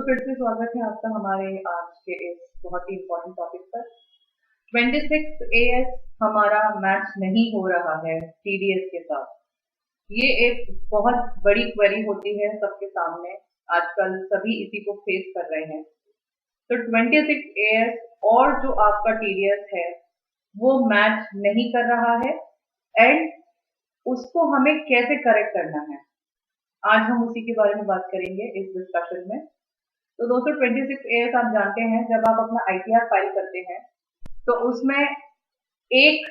फिर से स्वागत है आपका हमारे आज के इस बहुत ही इम्पोर्टेंट टॉपिक पर। 26 AS हमारा मैच नहीं हो रहा है TDS के साथ। ये एक बहुत बड़ी क्वेरी होती है सबके सामने, आजकल सभी इसी को फेस कर रहे हैं। तो 26 AS और जो आपका TDS है वो मैच नहीं कर रहा है एंड उसको हमें कैसे करेक्ट करना है, आज हम उसी के बारे में बात करेंगे इस डिस्कशन में। तो दोस्तों 26 AS आप जानते हैं, जब आप अपना ITR फाइल करते हैं तो उसमें एक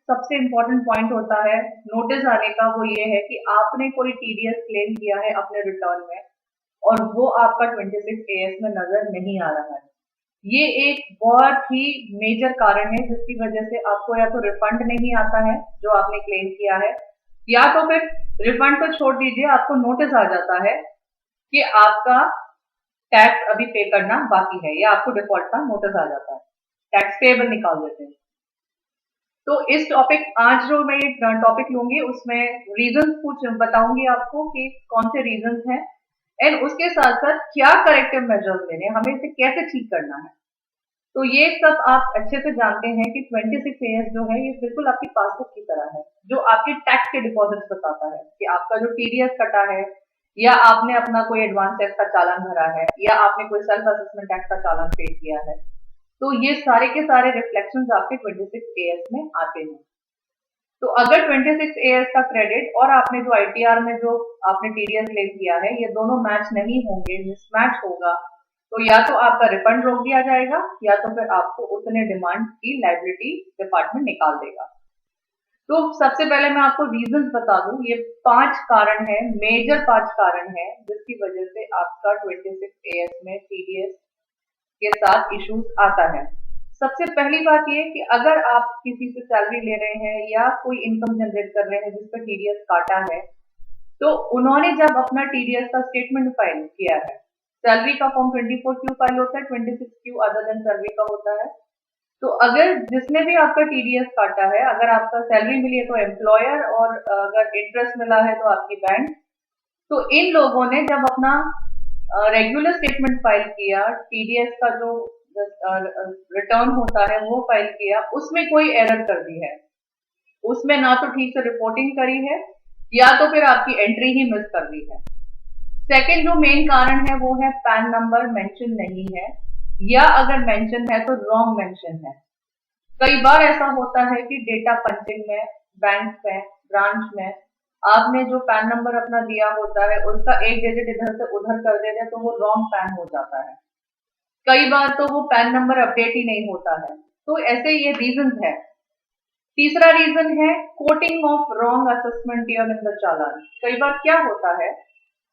सबसे इम्पोर्टेंट पॉइंट होता है नोटिस आने का। वो ये है कि आपने कोई TDS क्लेम किया है अपने रिटर्न में और वो आपका 26 AS में नजर नहीं आ रहा है। ये एक बहुत ही मेजर कारण है जिसकी वजह से आपको या तो रिफंड नहीं आता है जो आपने क्लेम किया है, या तो फिर रिफंड तो छोड़ दीजिए, आपको नोटिस आ जाता है कि आपका टैक्स अभी पे करना बाकी है या आपको डिफॉल्ट का नोटिस आ जाता है, टैक्स पेबल निकाल देते हैं। तो इस टॉपिक आज जो मैं ये टॉपिक लूंगी उसमें रीजंस कुछ बताऊंगी आपको कि कौन से रीजंस हैं एंड उसके साथ साथ क्या करेक्टिव मेजर्स लेने हैं, हमें इसे कैसे ठीक करना है। तो ये सब आप अच्छे से जानते हैं कि 26 AS जो है ये बिल्कुल आपकी पासबुक की तरह है जो आपके टैक्स के डिपॉजिट्स बताता है कि आपका जो TDS कटा है या आपने अपना कोई एडवांस टैक्स का चालान भरा है या आपने कोई सेल्फ असेसमेंट टैक्स का चालान पे किया है। तो ये सारे के सारे रिफ्लेक्शंस आपके 26 AS में आते हैं। तो अगर 26 AS का क्रेडिट और आपने जो ITR में जो आपने TDS क्लेम किया है ये दोनों मैच नहीं होंगे, मिसमैच होगा, तो या तो आपका रिफंड रोक दिया जाएगा या तो फिर आपको उतने डिमांड की लायबिलिटी डिपार्टमेंट निकाल देगा। तो सबसे पहले मैं आपको रीजंस बता दूं, ये 5 कारण है, मेजर 5 कारण है जिसकी वजह से आपका 26 AS में TDS के साथ इश्यूज आता है। सबसे पहली बात ये कि अगर आप किसी से सैलरी ले रहे हैं या कोई इनकम जनरेट कर रहे हैं जिस पर TDS काटा है, तो उन्होंने जब अपना TDS का स्टेटमेंट फाइल किया है, सैलरी का फॉर्म 24Q फाइल होता है, 26Q अदर देन सैलरी का होता है। तो अगर जिसने भी आपका TDS काटा है, अगर आपका सैलरी मिली है तो एम्प्लॉयर और अगर इंटरेस्ट मिला है तो आपकी बैंक, तो इन लोगों ने जब अपना रेगुलर स्टेटमेंट फाइल किया, TDS का जो रिटर्न होता है वो फाइल किया, उसमें कोई एरर कर दी है, उसमें ना तो ठीक से रिपोर्टिंग करी है या तो फिर आपकी एंट्री ही मिस कर दी है। सेकंड जो मेन कारण है वो है पैन नंबर मेंशन नहीं है या अगर मेंशन है तो रॉन्ग मेंशन है। कई बार ऐसा होता है कि डेटा पंचिंग में, बैंक में, ब्रांच में आपने जो पैन नंबर अपना दिया होता है उसका एक डिजिट इधर से उधर कर देते हैं तो वो रॉन्ग पैन हो जाता है। कई बार तो वो पैन नंबर अपडेट ही नहीं होता है। तो ऐसे ये रीजन है। तीसरा रीजन है quoting of wrong assessment year in the challan. कई बार क्या होता है,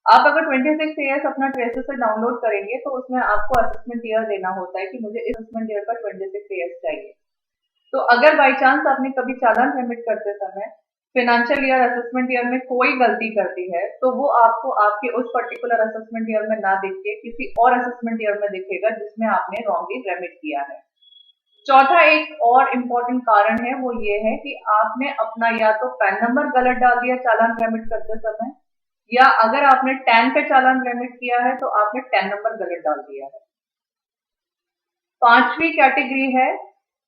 आप अगर 26 AS अपना ट्रेसेस से डाउनलोड करेंगे तो उसमें आपको असेसमेंट ईयर देना होता है कि मुझे इस असेसमेंट ईयर का 26 AS चाहिए। तो अगर बाई चांस आपने कभी चालान सबमिट करते समय फाइनेंशियल ईयर असेसमेंट ईयर में कोई गलती करती है तो वो आपको आपके उस पर्टिकुलर असेसमेंट ईयर में ना दिख के किसी और असेसमेंट ईयर में दिखेगा जिसमें आपने रॉन्गली रेमिट किया है। चौथा एक और इम्पोर्टेंट कारण है वो ये है कि आपने अपना या तो पैन नंबर गलत डाल दिया चालान रेमिट करते समय, या अगर आपने टैन पे चालान रेमिट किया है तो आपने टैन नंबर गलत डाल दिया है। पांचवी कैटेगरी है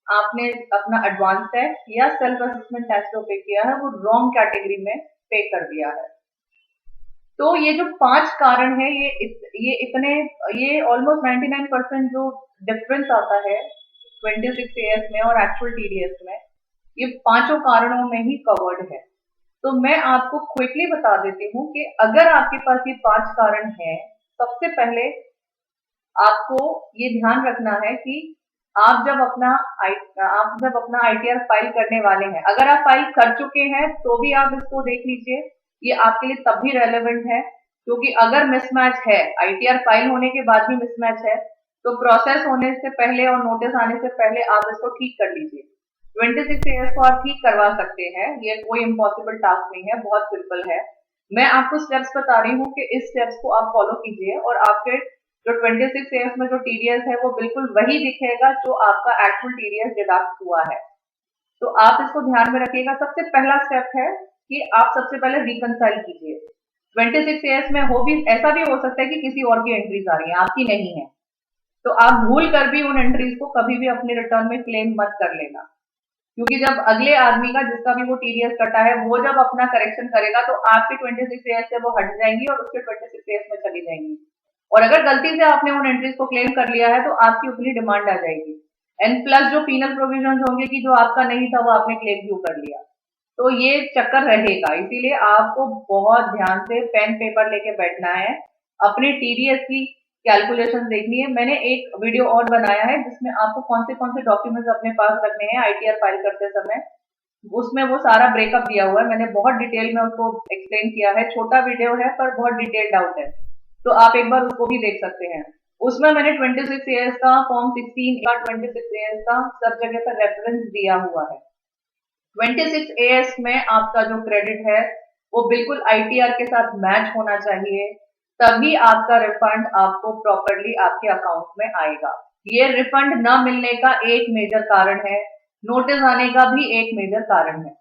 आपने अपना एडवांस टैक्स या सेल्फ असेसमेंट टैक्स जो पे किया है वो रॉन्ग कैटेगरी में पे कर दिया है। तो ये जो 5 कारण है ये ऑलमोस्ट 99% जो डिफरेंस आता है 26 AS में और एक्चुअल TDS में, ये पांचों कारणों में ही कवर्ड है। तो मैं आपको क्विकली बता देती हूँ कि अगर आपके पास ये 5 कारण हैं, सबसे पहले आपको ये ध्यान रखना है कि आप जब अपना ITR फाइल करने वाले हैं, अगर आप फाइल कर चुके हैं तो भी आप इसको देख लीजिए, ये आपके लिए तब भी रेलेवेंट है क्योंकि अगर मिसमैच है, ITR फाइल होने के बाद भी मिसमैच है, तो प्रोसेस होने से पहले और नोटिस आने से पहले आप इसको ठीक कर लीजिए। 26 AS को आप ठीक करवा सकते हैं, ये कोई इम्पॉसिबल टास्क नहीं है, बहुत सिंपल है। मैं आपको स्टेप्स बता रही हूँ कि इस स्टेप्स को आप फॉलो कीजिए और आपके जो 26 AS में जो TDS है वो बिल्कुल वही दिखेगा जो आपका एक्चुअल TDS डिडक्ट हुआ है। तो आप इसको ध्यान में रखिएगा। सबसे पहला स्टेप है कि आप सबसे पहले रिकंसाइल कीजिए। 26 एएस में ऐसा भी हो सकता है कि किसी और की एंट्रीज आ रही है, आपकी नहीं है, तो आप भूल कर भी उन एंट्रीज को कभी भी अपने रिटर्न में क्लेम मत कर लेना, क्योंकि जब अगले आदमी का जिसका भी वो टीडीएस कटा है वो जब अपना करेक्शन करेगा तो आपके 26 एएस से वो हट जाएंगी और उसके 26 एएस में चली जाएंगी, और अगर गलती से आपने उन एंट्रीज को क्लेम कर लिया है तो आपकी उतनी डिमांड आ जाएगी, एंड प्लस जो पीनल प्रोविजन होंगे कि जो आपका नहीं था वो आपने क्लेम क्यों कर लिया, तो ये चक्कर रहेगा। इसीलिए आपको बहुत ध्यान से पेन पेपर लेके बैठना है, अपने टीडीएस की कैलकुलेशन देखनी है। मैंने एक वीडियो और बनाया है जिसमें आपको कौन से डॉक्यूमेंट्स अपने पास रखने हैं आईटीआर फाइल करते समय, उसमें वो सारा ब्रेकअप दिया हुआ है, मैंने बहुत डिटेल में उसको एक्सप्लेन किया है, छोटा वीडियो है पर बहुत डिटेल्ड आउट है, तो आप एक बार उसको भी देख सकते हैं। उसमें मैंने 26 एएस का, फॉर्म 16 का, 26 एएस का सब जगह पर रेफरेंस दिया हुआ है। 26 एएस में आपका जो क्रेडिट है वो बिल्कुल आईटीआर के साथ मैच होना चाहिए, तभी आपका रिफंड आपको प्रॉपरली आपके अकाउंट में आएगा। ये रिफंड न मिलने का एक मेजर कारण है, नोटिस आने का भी एक मेजर कारण है,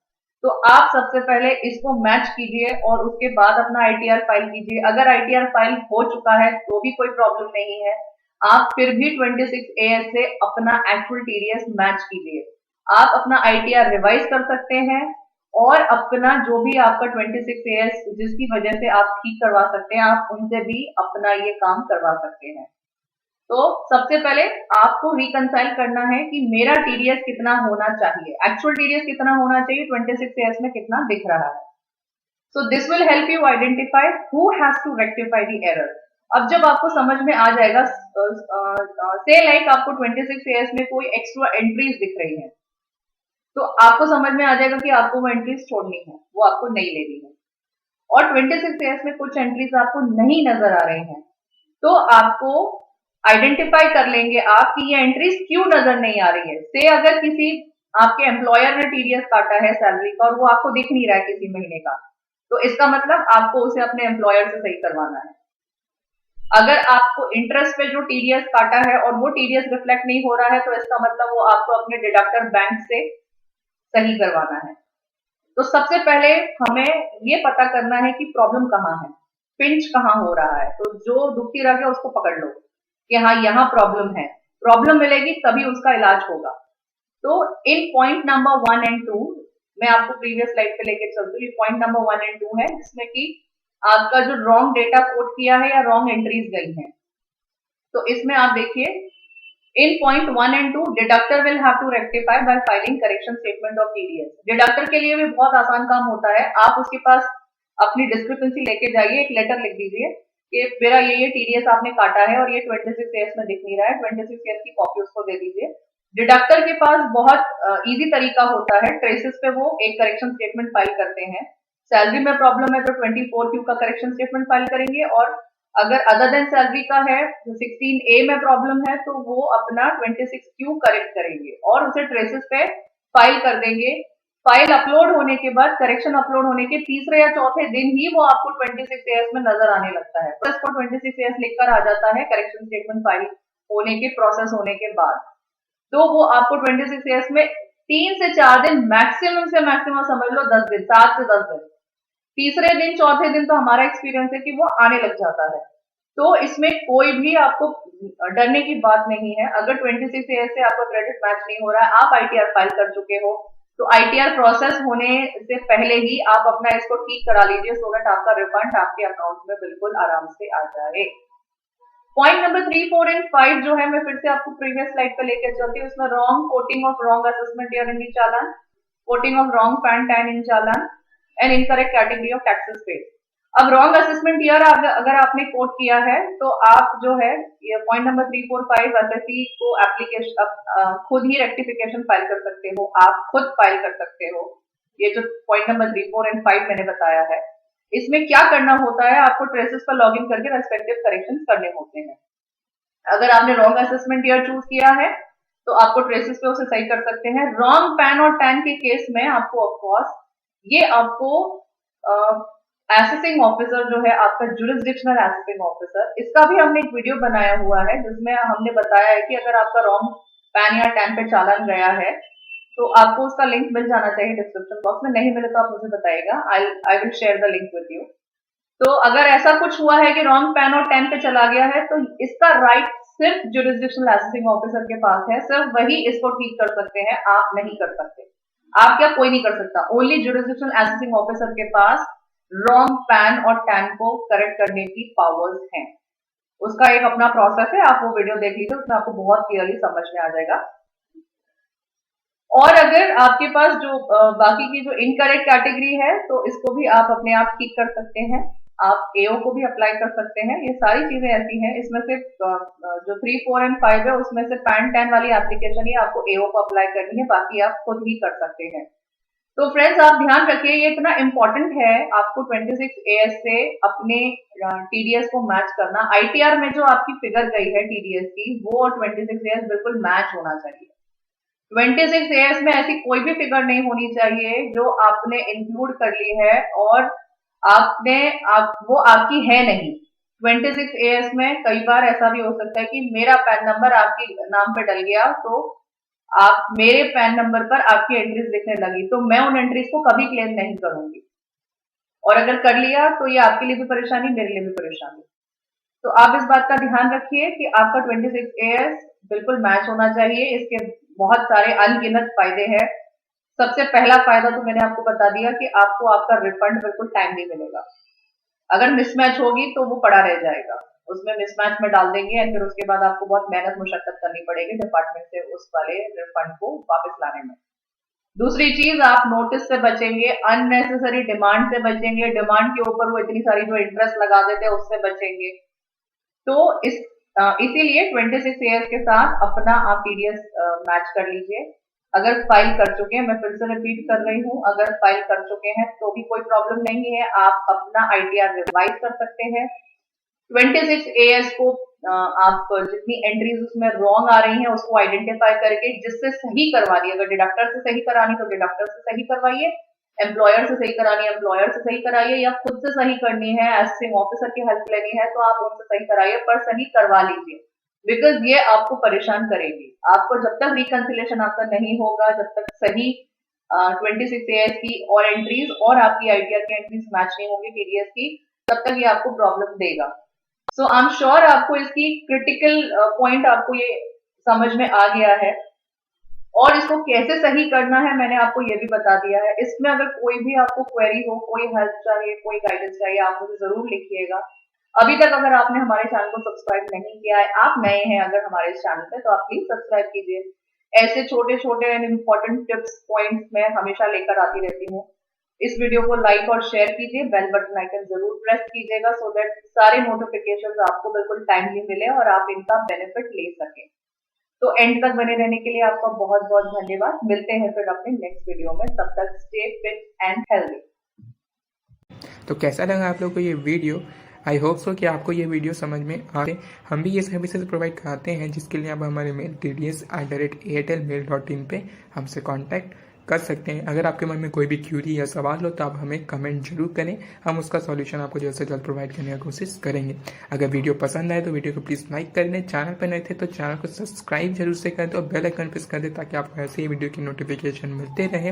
तो आप सबसे पहले इसको मैच कीजिए और उसके बाद अपना आईटीआर फाइल कीजिए। अगर आईटीआर फाइल हो चुका है तो भी कोई प्रॉब्लम नहीं है, आप फिर भी 26 एएस से अपना एक्चुअल टीडीएस मैच कीजिए। आप अपना आईटीआर रिवाइज कर सकते हैं और अपना जो भी आपका 26 एएस जिसकी वजह से आप ठीक करवा सकते हैं, आप उनसे भी अपना ये काम करवा सकते हैं। तो सबसे पहले आपको रिकंसाइल करना है कि मेरा टीडीएस कितना होना चाहिए, एक्चुअल टीडीएस कितना होना चाहिए, 26 एएस में कितना दिख रहा है। So this will help you identify who has to rectify the error. अब जब आपको समझ में आ जाएगा, से लाइक आपको 26 एएस में कोई एक्स्ट्रा एंट्रीज दिख रही है, तो आपको समझ में आ जाएगा कि आपको वो एंट्रीज छोड़नी है, वो आपको नहीं लेनी है, और 26 एएस में कुछ एंट्रीज आपको नहीं नजर आ रही हैं, तो आपको आइडेंटिफाई कर लेंगे आप कि ये एंट्रीज क्यों नजर नहीं आ रही है। से अगर किसी आपके एम्प्लॉयर ने टीडीएस काटा है सैलरी का और वो आपको दिख नहीं रहा है किसी महीने का, तो इसका मतलब आपको उसे अपने एम्प्लॉयर से सही करवाना है। अगर आपको इंटरेस्ट पे जो टीडीएस काटा है और वो टीडीएस रिफ्लेक्ट नहीं हो रहा है, तो इसका मतलब वो आपको अपने डिडक्टर बैंक से सही करवाना है। तो सबसे पहले हमें ये पता करना है कि प्रॉब्लम कहाँ है, पिंच कहाँ हो रहा है, तो जो दुखी रह गया उसको पकड़ लो कि हाँ यहाँ प्रॉब्लम है, प्रॉब्लम मिलेगी तभी उसका इलाज होगा। तो इन पॉइंट नंबर 1 एंड 2 मैं आपको प्रीवियस स्लाइड पे लेके चलती हूँ, पॉइंट नंबर 1 एंड 2 है जिसमें कि आपका जो रॉन्ग डेटा कोड किया है या रॉन्ग एंट्रीज गई है। तो इसमें आप देखिए, in point 1 and 2 deductor will have to rectify by filing correction statement of TDS. Deductor के लिए भी बहुत आसान काम होता है, आप उसके पास अपनी डिस्क्रिपेंसी लेके जाइए, एक लेटर लिख दीजिए कि मेरा ये टीडीएस आपने काटा है और ये 26 एएस में दिख नहीं रहा है, 26 एएस की कॉपी उसको दे दीजिए। डिडक्टर के पास बहुत इजी तरीका होता है, ट्रेसेस पे वो एक करेक्शन स्टेटमेंट फाइल करते हैं। सैलरी में प्रॉब्लम है तो 24Q का करेक्शन स्टेटमेंट फाइल करेंगे, और अगर अदर देन सैलरी का है, 16A में प्रॉब्लम है, तो वो अपना 26Q करेक्ट करेंगे और उसे ट्रेसेस पे फाइल कर देंगे। फाइल अपलोड होने के बाद, करेक्शन अपलोड होने के तीसरे या चौथे दिन ही वो आपको 26 एएस में नजर आने लगता है, तो इसको 26 एएस लिखकर आ जाता है करेक्शन स्टेटमेंट फाइल होने के, प्रोसेस होने के बाद। तो वो आपको 26 एएस में 3 से 4 दिन, मैक्सिमम से मैक्सिमम समझ लो 10 दिन, 7 से 10 दिन, तीसरे दिन चौथे दिन तो हमारा एक्सपीरियंस है कि वो आने लग जाता है। तो इसमें कोई भी आपको डरने की बात नहीं है। अगर 26 एएस से आपका क्रेडिट मैच नहीं हो रहा है, आप आईटीआर फाइल कर चुके हो, तो आईटीआर प्रोसेस होने से पहले ही आप अपना इसको ठीक करा लीजिए, सो दैट आपका रिफंड आपके अकाउंट में बिल्कुल आराम से आ जाए। पॉइंट नंबर 3, 4 एंड 5 जो है, मैं फिर से आपको प्रीवियस स्लाइड पे लेकर चलती हूँ। इसमें wrong coating of wrong assessment year in the challan, coating of wrong pan tan in challan, and incorrect category of taxes paid. अब रॉन्ग असेसमेंट ईयर अगर आपने कोट किया है, तो आप जो है ये पॉइंट नंबर 3, 4, 5 एसएससी को एप्लीकेशन खुद ही रेक्टिफिकेशन फाइल कर सकते हो, आप खुद फाइल कर सकते हो। ये जो पॉइंट नंबर 3, 4 एंड 5 मैंने बताया है, इसमें क्या करना होता है, आपको ट्रेसेस पर लॉग इन करके रेस्पेक्टिव करेक्शन करने होते हैं। अगर आपने रॉन्ग असेसमेंट ईयर चूज किया है तो आपको ट्रेसेस पे उसे सही कर सकते हैं। रॉन्ग पैन और टैन के केस में आपको ऑफकोर्स ये आपको एसेसिंग ऑफिसर जो है आपका जुरिस्डिक्शनल एसेसिंग ऑफिसर, इसका भी हमने एक वीडियो बनाया हुआ है जिसमें हमने बताया है कि अगर आपका रॉन्ग पैन या टैन पे चालान गया है तो आपको उसका लिंक मिल जाना चाहिए डिस्क्रिप्शन बॉक्स में, नहीं मिले तो आप मुझे बताइएगा, I will share the link with you. तो अगर ऐसा कुछ हुआ है कि रॉन्ग पैन और 10 पे चला गया है, तो इसका राइट सिर्फ जुरिस्डिक्शनल असेसिंग ऑफिसर के पास है, सिर्फ वही इसको ठीक कर सकते हैं, आप नहीं कर सकते। आप क्या, कोई नहीं कर सकता। ओनली जुरिस्डिक्शनल असेसिंग ऑफिसर के पास रॉन्ग पैन और 10 को करेक्ट करने की पावर्स हैं। उसका एक अपना प्रोसेस है, आप वो वीडियो देख लीजिए, उसमें आपको बहुत क्लियरली समझ में आ जाएगा। और अगर आपके पास जो बाकी की जो इनकरेक्ट कैटेगरी है, तो इसको भी आप अपने आप ठीक कर सकते हैं। आप एओ को भी अप्लाई कर सकते हैं। ये सारी चीजें ऐसी हैं, इसमें से जो 3, 4 एंड 5 है, उसमें से पैन 10 वाली एप्लीकेशन ही आपको एओ को अप्लाई करनी है, बाकी आप खुद ही कर सकते हैं। तो फ्रेंड्स, आप ध्यान रखिए, ये इतना इंपॉर्टेंट है आपको 26 एएस से अपने टीडीएस को मैच करना। आईटीआर में जो आपकी फिगर गई है टीडीएस की, वो और 26 एएस बिल्कुल मैच होना चाहिए। 26 एएस में ऐसी कोई भी फिगर नहीं होनी चाहिए जो आपने इंक्लूड कर ली है और वो आपकी है नहीं। 26 एएस में कई बार ऐसा भी हो सकता है कि मेरा पैन नंबर आपके नाम पे डल गया, तो आप मेरे पैन नंबर पर आपकी एंट्रीज दिखने लगी, तो मैं उन एंट्रीज को कभी क्लेम नहीं करूंगी। और अगर कर लिया तो ये आपके लिए भी परेशानी, मेरे लिए भी परेशानी। तो आप इस बात का ध्यान रखिए कि आपका 26 एएस बिल्कुल मैच होना चाहिए। इसके बहुत सारे अनगिनत फायदे हैं। सबसे पहला फायदा तो मैंने आपको बता दिया कि आपको आपका रिफंड बिल्कुल टाइमली मिलेगा। अगर मिसमैच होगी तो वो पड़ा रह जाएगा, उसमें मिसमैच में डाल देंगे और फिर उसके बाद आपको बहुत मेहनत मुशक्कत करनी पड़ेगी डिपार्टमेंट से उस वाले रिफंड को वापस लाने में। दूसरी चीज, आप नोटिस से बचेंगे, अननेसेसरी डिमांड से बचेंगे, डिमांड के ऊपर वो इतनी सारी जो इंटरेस्ट लगा देते हैं उससे बचेंगे। तो इसीलिए 26 एएस के साथ अपना आप टीडीएस मैच कर लीजिए। अगर फाइल कर चुके हैं, मैं फिर से रिपीट कर रही हूँ, अगर फाइल कर चुके हैं तो भी कोई प्रॉब्लम नहीं है, आप अपना आईटीआर रिवाइज कर सकते हैं। 26 एएस को आप जितनी एंट्रीज उसमें रॉन्ग आ रही हैं उसको आइडेंटिफाई करके जिससे सही करवानी है, अगर डिडक्टर से सही करानी तो डिडक्टर से सही करवाइए, एम्प्लॉयर से सही करानी है एम्प्लॉयर से सही कराइए, या खुद से सही करनी है, असेसिंग ऑफिसर की हेल्प लेनी है तो आप उनसे सही कराइए, पर सही करवा लीजिए, बिकॉज ये आपको परेशान करेगी। आपको जब तक रिकंसिलेशन आपका नहीं होगा, जब तक सही 26 एएस की और एंट्रीज और आपकी आईटीआर की एंट्रीज मैच नहीं होंगी टीडीएस की, तब तक ये आपको प्रॉब्लम देगा। सो आई एम श्योर आपको इसकी क्रिटिकल पॉइंट आपको ये समझ में आ गया है, और इसको कैसे सही करना है मैंने आपको ये भी बता दिया है। इसमें अगर कोई भी आपको क्वेरी हो, कोई हेल्प चाहिए, कोई गाइडेंस चाहिए, आप मुझे जरूर लिखिएगा। अभी तक अगर आपने हमारे चैनल को सब्सक्राइब नहीं किया है, आप नए हैं अगर हमारे चैनल पे, तो आप प्लीज सब्सक्राइब कीजिए। ऐसे छोटे छोटे एंड इम्पोर्टेंट टिप्स पॉइंट्स मैं हमेशा लेकर आती रहती हूँ। इस वीडियो को लाइक और शेयर कीजिए, बेल बटन आइकन जरूर प्रेस कीजिएगा, सो दैट सारे नोटिफिकेशंस आपको बिल्कुल टाइमली मिले और आप इनका बेनिफिट ले सकें। तो एंड तक बने रहने के लिए आपका बहुत बहुत धन्यवाद। मिलते हैं फिर अपने नेक्स्ट वीडियो में, तब तक स्टे फिट एंड हेल्दी। तो कैसा लगा आप लोग को ये वीडियो? आई होप सो कि आपको ये वीडियो समझ में आए। हम भी ये सर्विसेज प्रोवाइड कराते हैं, जिसके लिए आप हमारे मेल tds@airtelmail.in पे हमसे कांटेक्ट कर सकते हैं। अगर आपके मन में कोई भी क्यूरी या सवाल हो तो आप हमें कमेंट जरूर करें, हम उसका सॉल्यूशन आपको जल्द से जल्द प्रोवाइड करने की कोशिश करेंगे। अगर वीडियो पसंद आए तो वीडियो को प्लीज़ लाइक कर दें, चैनल पर नए थे तो चैनल को सब्सक्राइब जरूर से कर दें और बेल आइकन प्रेस कर दें, ताकि आपको ऐसे ही वीडियो की नोटिफिकेशन मिलते रहे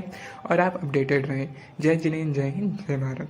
और आप अपडेटेड रहें। जय जिनेंद्र, जय हिंद, जय भारत।